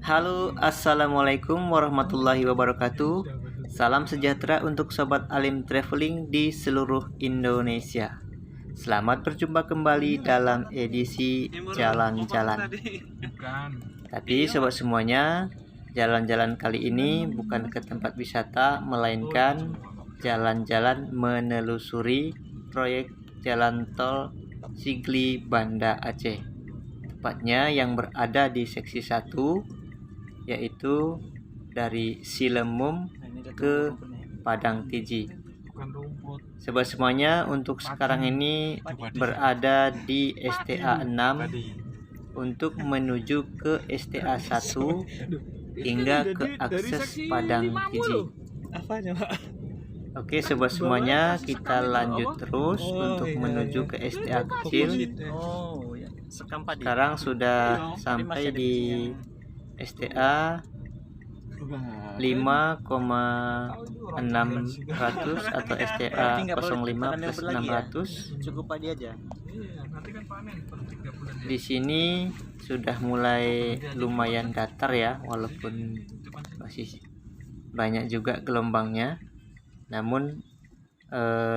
Halo, assalamualaikum warahmatullahi wabarakatuh. Salam sejahtera untuk sobat Alim Traveling di seluruh Indonesia. Selamat berjumpa kembali dalam edisi jalan-jalan. Tapi sobat semuanya, jalan-jalan kali ini bukan ke tempat wisata, melainkan jalan-jalan menelusuri proyek jalan tol Sigli Banda Aceh. Tepatnya yang berada di seksi 1, yaitu dari Silemum ke Padang Tiji. Sobat semuanya, untuk sekarang ini berada di STA 6 untuk menuju ke STA 1 hingga ke akses Padang Tiji. Oke sobat semuanya, kita lanjut terus untuk menuju ke STA kecil. Sekarang sudah sampai di STA 5,600 atau STA 05 plus 600. Cukup padi aja. Di sini sudah mulai lumayan datar ya, walaupun masih banyak juga gelombangnya, namun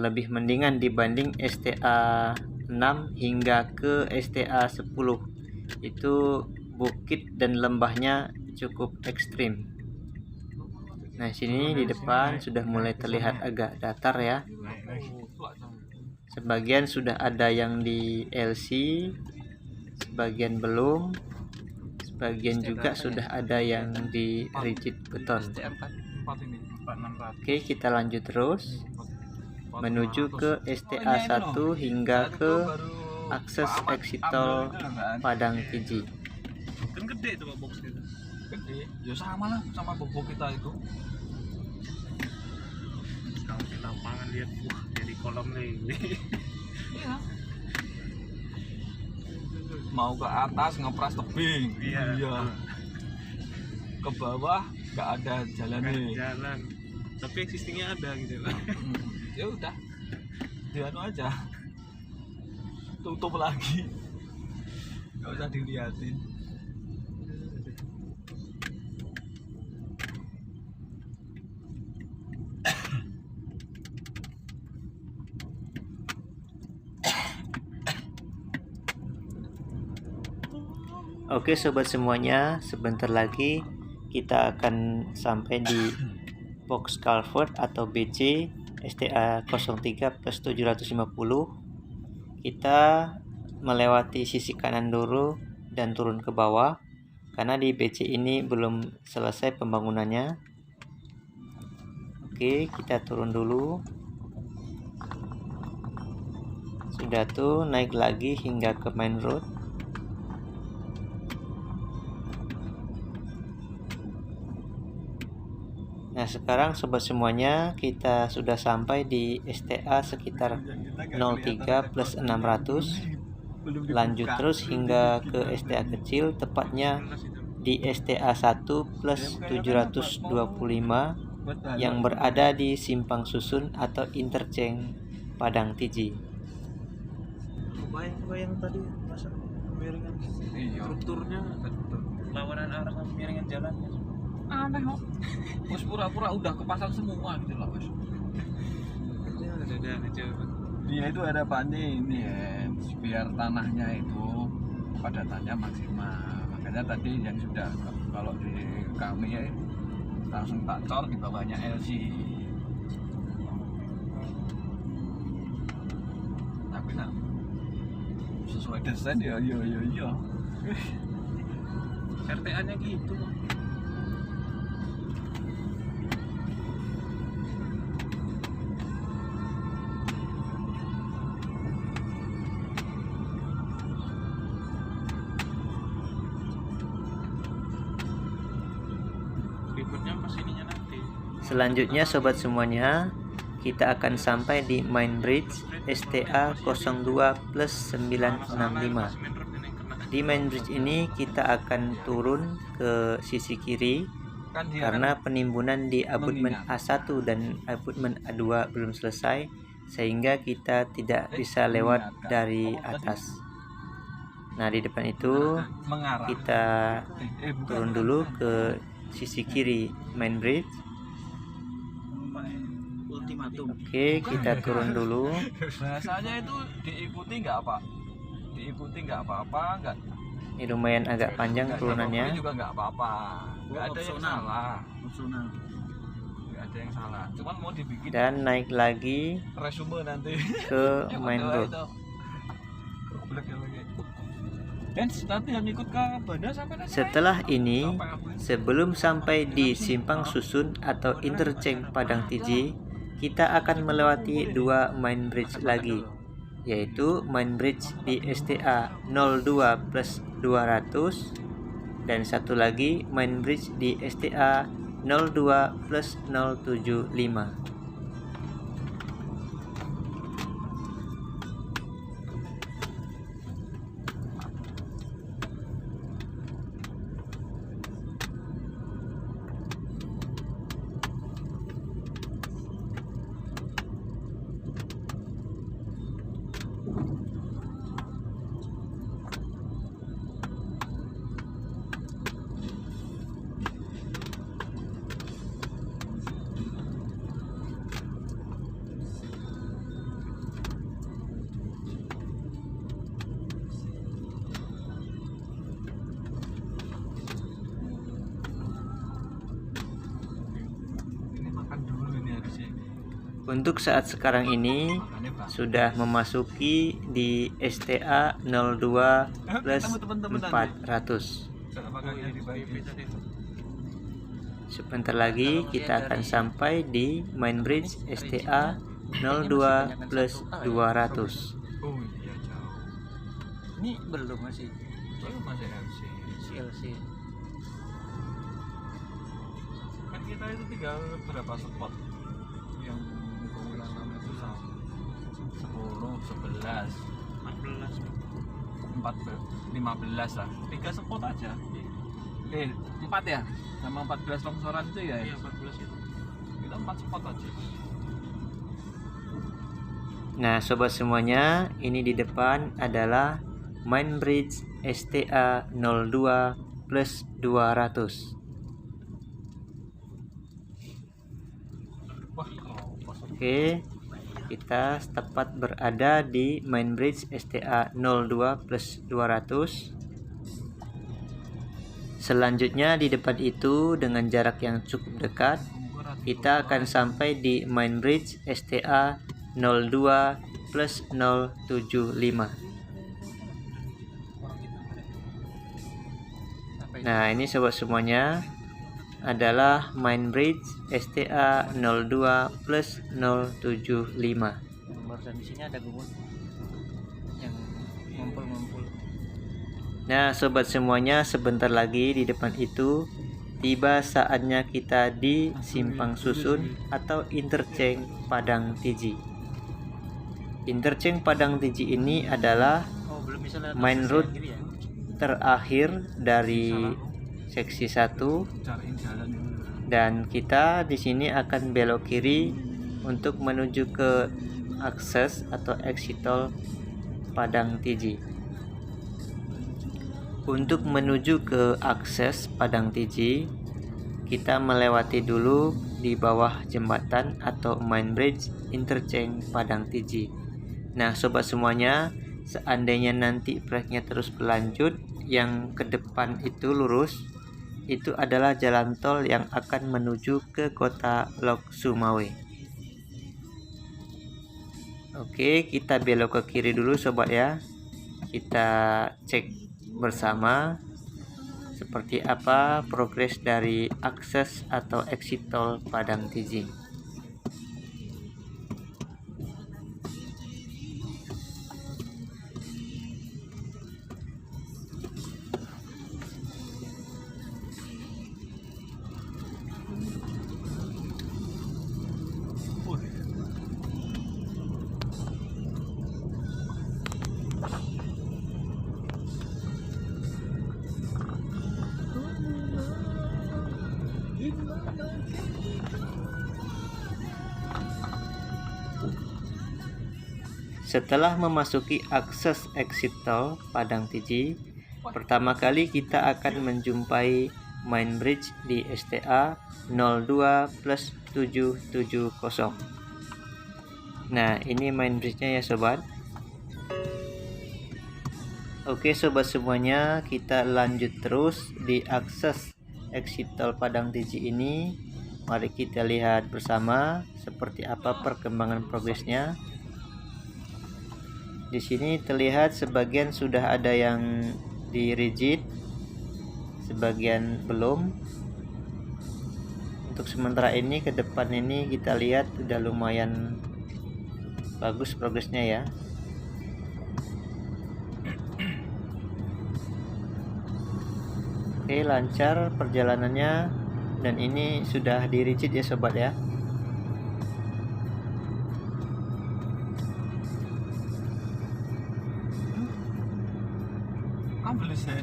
lebih mendingan dibanding STA 6 hingga ke STA 10. Itu bukit dan lembahnya cukup ekstrim. Nah, sini di depan sudah mulai terlihat agak datar ya. Sebagian sudah ada yang di LC, sebagian belum, sebagian juga sudah ada yang di rigid beton. Oke, kita lanjut terus menuju ke STA 1 hingga ke akses exit tol Padang Tiji. Kan gede tuh box itu. Gede. Ya sama lah sama box kita itu. Kalau di lapangan lihat jadi kolam nih. Iya. Mau ke atas ngepras tebing. Iya. Ke bawah nggak ada jalannya. Jalan. Tapi existingnya ada gitu lah. Ya udah. Dianu aja. Tutup lagi. Nggak usah dilihatin. Oke sobat semuanya, sebentar lagi kita akan sampai di box culvert atau BC STA 03 plus 750. Kita melewati sisi kanan dulu dan turun ke bawah karena di BC ini belum selesai pembangunannya. Oke, kita turun dulu. Sudah tuh, naik lagi hingga ke main road. Nah, sekarang sobat semuanya, kita sudah sampai di STA sekitar 03 plus 600. Lanjut terus hingga ke STA kecil, tepatnya di STA 1 plus 725 yang berada di Simpang Susun atau interchange Padang Tiji. Bayang tadi masa miringan strukturnya lawanan arah sama miringan jalannya. Aneh kok. Bos pura-pura udah kepasang semua gitu loh, Bos. Dia itu ada pandai ini ya, biar tanahnya itu padatannya maksimal. Makanya tadi yang sudah kalau di kami ya langsung tak cor di bawahnya LC. Tapi nah, sesuai desain ya. RTA-nya gitu. Selanjutnya sobat semuanya, kita akan sampai di main bridge STA 02 plus 965. Di main bridge ini kita akan turun ke sisi kiri karena penimbunan di abutmen A1 dan abutmen A2 belum selesai, sehingga kita tidak bisa lewat dari atas. Nah, di depan itu mengarah. kita Bukan. turun dulu ke sisi kiri main bridge. Ultimatum. Oke, kita turun dulu. Bahasanya itu diikuti nggak apa? Diikuti nggak apa-apa, nggak. Ini lumayan agak panjang Nggak turunannya. juga nggak apa-apa. Nggak ada yang Opsional. salah. Opsional. Nggak ada yang salah. Cuman mau dibikin Dan naik lagi resume nanti. ke main road. Dan nanti yang ikut ke Bandar sampai nanti. Setelah ini, sebelum sampai di Simpang Susun atau interchange Padang Tiji, kita akan melewati dua main bridge lagi, yaitu main bridge di STA 02 plus 200 dan satu lagi main bridge di STA 02 plus 075. Untuk saat sekarang ini sudah memasuki di STA 02 plus 400. Sebentar lagi kita akan sampai di main bridge STA 02 plus 200. Oh iya jauh. Ini belum masih Masih LC. Kan kita itu tinggal berapa spot yang kewilangan itu 10, 11, 14. 15 lah. 3 spot aja. 4 ya? Sama 14 longsoran itu ya? Iya, 14 itu. Kita 4 spot aja. Nah, sobat semuanya, ini di depan adalah main bridge STA 02 plus 200. Wah, Oke, kita tepat berada di main bridge STA 02 plus 200. Selanjutnya di depan itu dengan jarak yang cukup dekat, kita akan sampai di main bridge STA 02 plus 075. Nah, ini sobat semuanya adalah main bridge STA 02 plus 075. Barusan di sini ada gumul yang ngumpul-ngumpul. Nah, sobat semuanya, sebentar lagi di depan itu tiba saatnya kita di Simpang Susun atau interchange Padang Tiji. Interchange Padang Tiji ini adalah Belum bisa lewat main akses road yang kiri ya? terakhir dari seksi 1 cariin jalan dulu. dan kita di sini akan belok kiri untuk menuju ke akses atau exit tol Padang Tiji. Untuk menuju ke akses Padang Tiji, kita melewati dulu di bawah jembatan atau main bridge interchange Padang Tiji. Nah, sobat semuanya, seandainya nanti proyeknya terus berlanjut, yang ke depan itu lurus, itu adalah jalan tol yang akan menuju ke kota Lok Sumawe. Oke, kita belok ke kiri dulu sobat ya. Kita cek bersama seperti apa progres dari akses atau exit tol Padang Tiji. Setelah memasuki akses exit tol Padang Tiji, pertama kali kita akan menjumpai main bridge di STA 02+770. Nah, ini main bridge-nya ya sobat. Oke sobat semuanya, kita lanjut terus di akses exit tol Padang Tiji ini. Mari kita lihat bersama seperti apa perkembangan progresnya. Di sini terlihat sebagian sudah ada yang di rigid, sebagian belum. Untuk sementara ini, ke depan ini kita lihat udah lumayan bagus progresnya ya. Oke, lancar perjalanannya, dan ini sudah di rigid ya sobat ya. Ambles ya.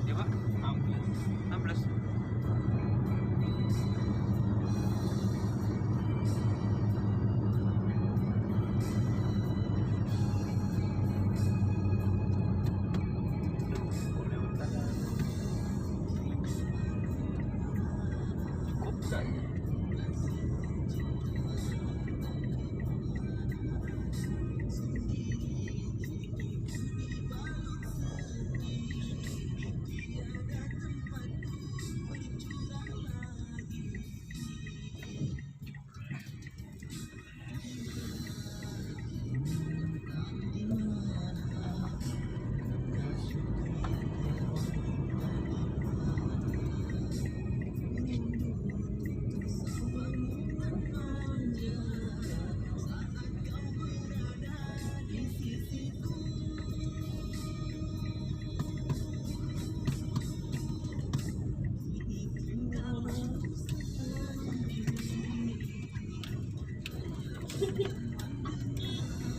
Ya Pak, 16.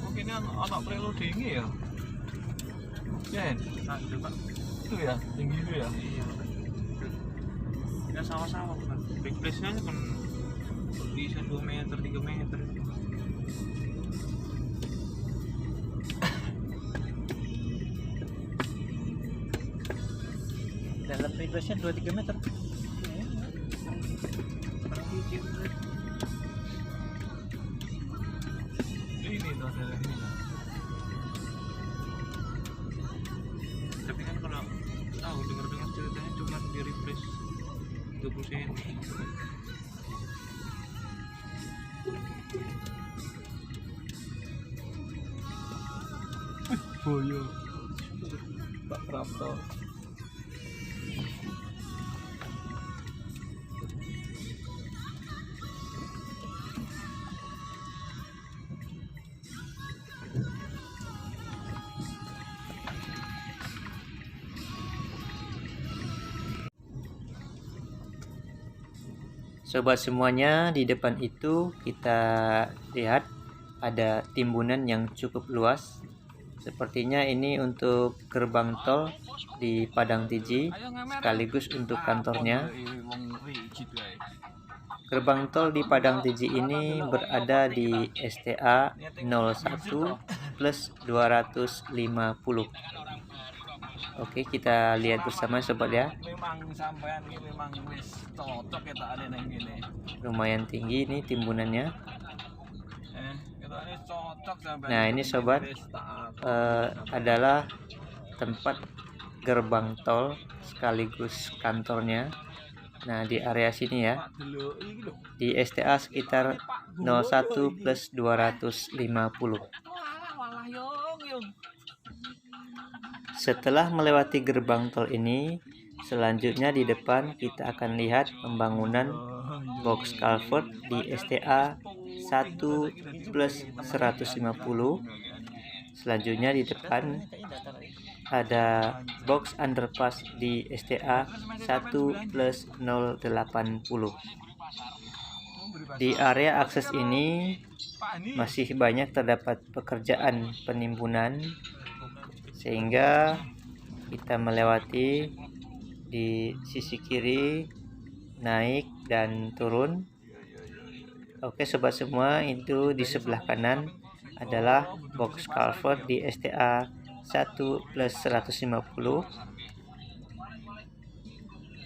Oke, ini anak prelo tinggi ya. Jen, Nah, itu Pak. itu ya, tinggi itu ya. Iya. Ya sama-sama kan. Big place-nya kan bisa 2 meter, 3 meter. Dalam frequency 2-3 meter. Ini tuh daerah ini. Tapi kan kalau tahu dengar ceritanya cuma di refresh 20 cm. Boyo. Pak Prapto. Sobat semuanya, di depan itu kita lihat ada timbunan yang cukup luas. Sepertinya ini untuk gerbang tol di Padang Tiji, sekaligus untuk kantornya. Gerbang tol di Padang Tiji ini berada di STA 01+250. Oke, kita lihat bersama sobat ya. Memang sampean ini memang wis cocok ya tak ada nang kene. Lumayan tinggi ini timbunannya. Ketane cocok sampean. Nah, ini sobat adalah tempat gerbang tol sekaligus kantornya. Nah, di area sini ya, di STA sekitar 01+250. Setelah melewati gerbang tol ini, selanjutnya di depan kita akan lihat pembangunan box culvert di STA 1+150. Selanjutnya di depan ada box underpass di STA 1+080. Di area akses ini masih banyak terdapat pekerjaan penimbunan, sehingga kita melewati di sisi kiri, naik dan turun. Oke sobat semua, itu di sebelah kanan adalah box culvert di STA 1+150.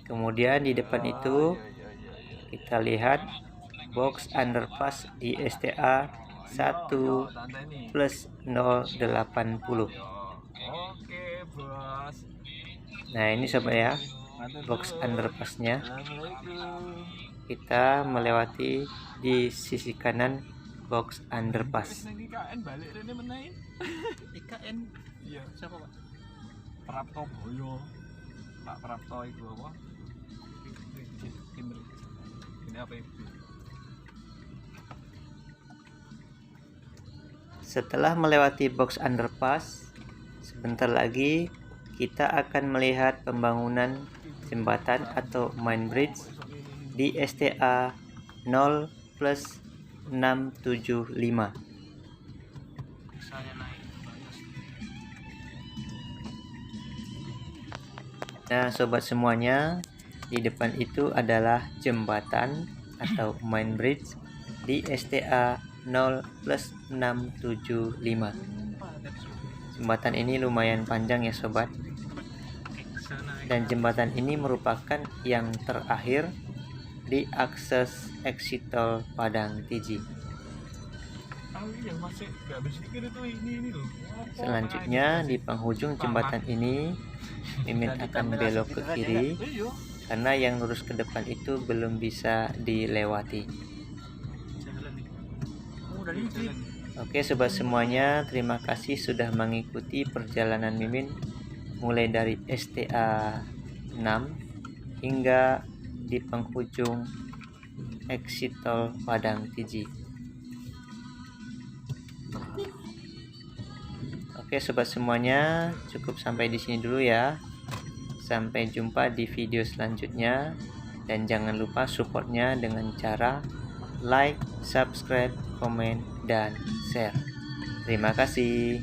Kemudian di depan itu kita lihat box underpass di STA 1+080. Oke, Bos. Nah, ini sobat ya, box underpassnya. Kita melewati di sisi kanan box underpass. IKN balik rene meneh. IKN Iya, siapa Pak? Prapto Boyo. Pak Prapto itu apa? Ini apa itu? Setelah melewati box underpass, sebentar lagi kita akan melihat pembangunan jembatan atau main bridge di STA 0+675. Saya naik. Nah, sobat semuanya, di depan itu adalah jembatan atau main bridge di STA 0+675. Jembatan ini lumayan panjang ya sobat, dan jembatan ini merupakan yang terakhir di akses exit tol Padang TJ. Selanjutnya di penghujung jembatan ini Mimin akan belok ke kiri karena yang lurus ke depan itu belum bisa dilewati. Oke sobat semuanya, terima kasih sudah mengikuti perjalanan Mimin mulai dari STA 6 hingga di penghujung exit tol Padang TJ. Oke sobat semuanya, cukup sampai di sini dulu ya. Sampai jumpa di video selanjutnya, dan jangan lupa supportnya dengan cara like, subscribe, komen, dan share. Terima kasih.